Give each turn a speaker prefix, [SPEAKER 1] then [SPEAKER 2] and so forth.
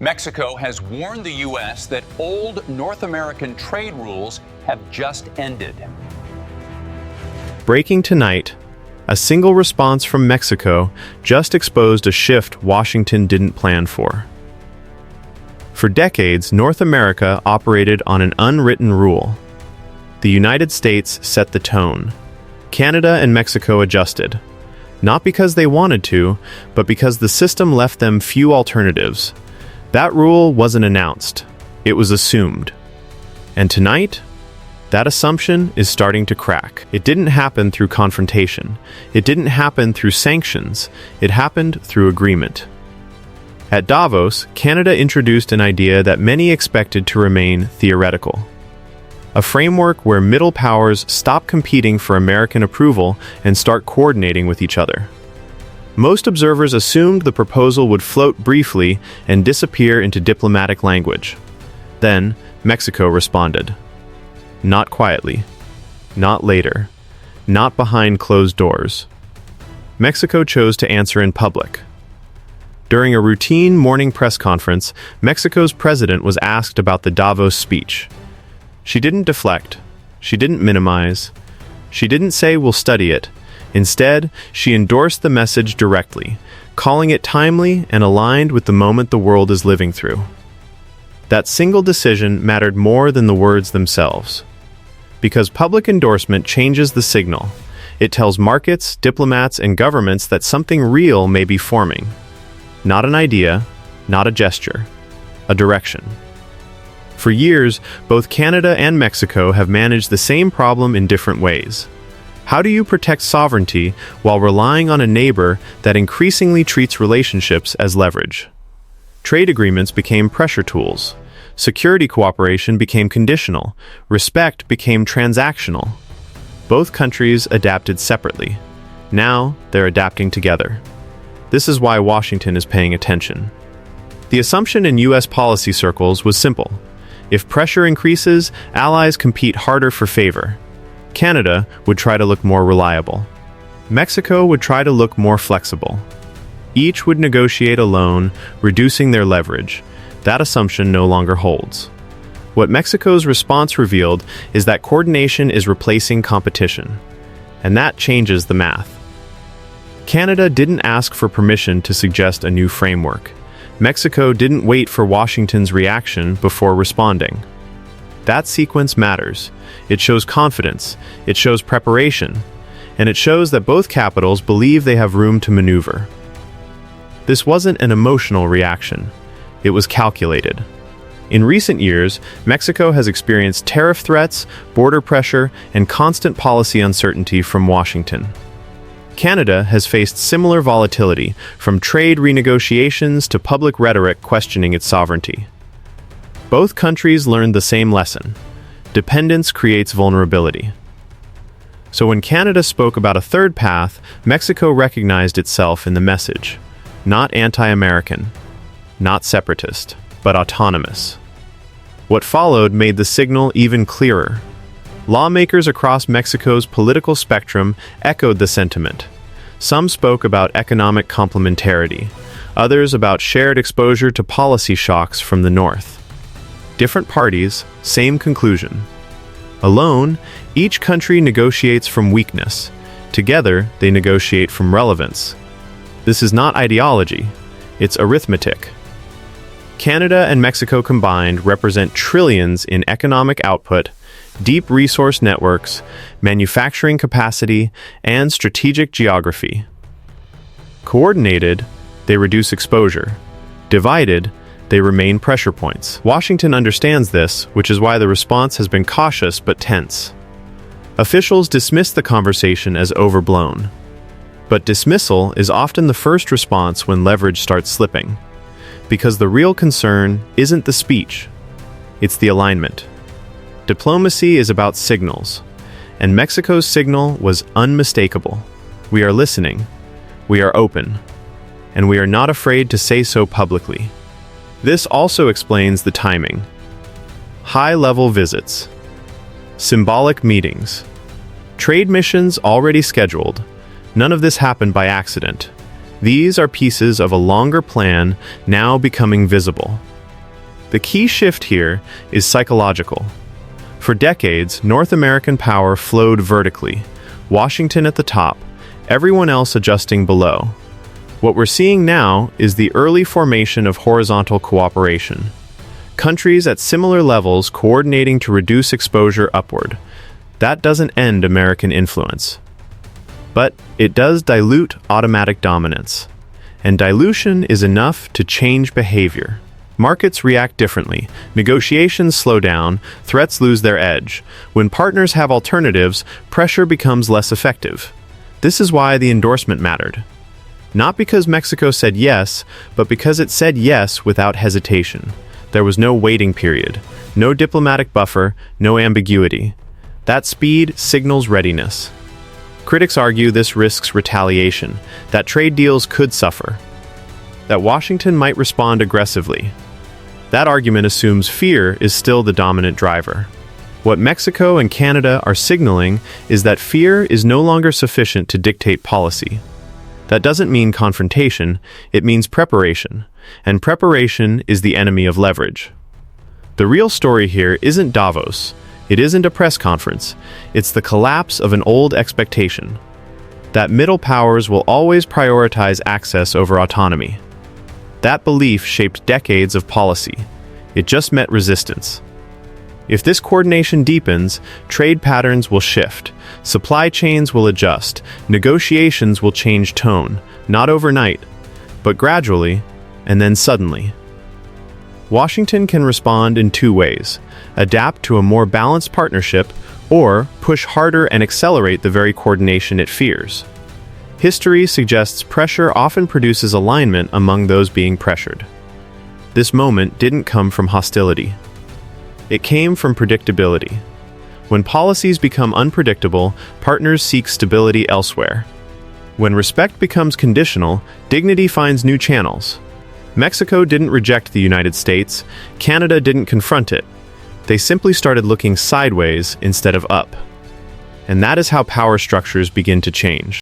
[SPEAKER 1] Mexico has warned the U.S. that old North American trade rules have just ended.
[SPEAKER 2] Breaking tonight, a single response from Mexico just exposed a shift Washington didn't plan for. For decades, North America operated on an unwritten rule. The United States set the tone. Canada and Mexico adjusted, not because they wanted to, but because the system left them few alternatives. That rule wasn't announced, it was assumed. And tonight, that assumption is starting to crack. It didn't happen through confrontation. It didn't happen through sanctions. It happened through agreement. At Davos, Canada introduced an idea that many expected to remain theoretical. A framework where middle powers stop competing for American approval and start coordinating with each other. Most observers assumed the proposal would float briefly and disappear into diplomatic language. Then, Mexico responded. Not quietly. Not later. Not behind closed doors. Mexico chose to answer in public. During a routine morning press conference, Mexico's president was asked about the Davos speech. She didn't deflect. She didn't minimize. She didn't say we'll study it. Instead, she endorsed the message directly, calling it timely and aligned with the moment the world is living through. That single decision mattered more than the words themselves. Because public endorsement changes the signal. It tells markets, diplomats, and governments that something real may be forming. Not an idea, not a gesture, a direction. For years, both Canada and Mexico have managed the same problem in different ways. How do you protect sovereignty while relying on a neighbor that increasingly treats relationships as leverage? Trade agreements became pressure tools. Security cooperation became conditional. Respect became transactional. Both countries adapted separately. Now, they're adapting together. This is why Washington is paying attention. The assumption in U.S. policy circles was simple. If pressure increases, allies compete harder for favor. Canada would try to look more reliable. Mexico would try to look more flexible. Each would negotiate alone, reducing their leverage. That assumption no longer holds. What Mexico's response revealed is that coordination is replacing competition. And that changes the math. Canada didn't ask for permission to suggest a new framework. Mexico didn't wait for Washington's reaction before responding. That sequence matters. It shows confidence, it shows preparation, and it shows that both capitals believe they have room to maneuver. This wasn't an emotional reaction. It was calculated. In recent years, Mexico has experienced tariff threats, border pressure, and constant policy uncertainty from Washington. Canada has faced similar volatility, from trade renegotiations to public rhetoric questioning its sovereignty. Both countries learned the same lesson. Dependence creates vulnerability. So when Canada spoke about a third path, Mexico recognized itself in the message. Not anti-American, not separatist, but autonomous. What followed made the signal even clearer. Lawmakers across Mexico's political spectrum echoed the sentiment. Some spoke about economic complementarity, others about shared exposure to policy shocks from the north. Different parties, same conclusion. Alone, each country negotiates from weakness. Together, they negotiate from relevance. This is not ideology, it's arithmetic. Canada and Mexico combined represent trillions in economic output, deep resource networks, manufacturing capacity, and strategic geography. Coordinated, they reduce exposure. Divided, they remain pressure points. Washington understands this, which is why the response has been cautious but tense. Officials dismiss the conversation as overblown. But dismissal is often the first response when leverage starts slipping. Because the real concern isn't the speech, it's the alignment. Diplomacy is about signals, and Mexico's signal was unmistakable. We are listening, we are open, and we are not afraid to say so publicly. This also explains the timing. High-level visits, symbolic meetings, trade missions already scheduled. None of this happened by accident. These are pieces of a longer plan now becoming visible. The key shift here is psychological. For decades, North American power flowed vertically, Washington at the top, everyone else adjusting below. What we're seeing now is the early formation of horizontal cooperation. Countries at similar levels coordinating to reduce exposure upward. That doesn't end American influence. But it does dilute automatic dominance. And dilution is enough to change behavior. Markets react differently. Negotiations slow down, threats lose their edge. When partners have alternatives, pressure becomes less effective. This is why the endorsement mattered. Not because Mexico said yes, but because it said yes without hesitation. There was no waiting period, no diplomatic buffer, no ambiguity. That speed signals readiness. Critics argue this risks retaliation, that trade deals could suffer, that Washington might respond aggressively. That argument assumes fear is still the dominant driver. What Mexico and Canada are signaling is that fear is no longer sufficient to dictate policy. That doesn't mean confrontation, it means preparation, and preparation is the enemy of leverage. The real story here isn't Davos. It isn't a press conference. It's the collapse of an old expectation. That middle powers will always prioritize access over autonomy. That belief shaped decades of policy. It just met resistance. If this coordination deepens, trade patterns will shift, supply chains will adjust, negotiations will change tone, not overnight, but gradually, and then suddenly. Washington can respond in two ways: adapt to a more balanced partnership, or push harder and accelerate the very coordination it fears. History suggests pressure often produces alignment among those being pressured. This moment didn't come from hostility. It came from predictability. When policies become unpredictable, partners seek stability elsewhere. When respect becomes conditional, dignity finds new channels. Mexico didn't reject the United States. Canada didn't confront it. They simply started looking sideways instead of up. And that is how power structures begin to change.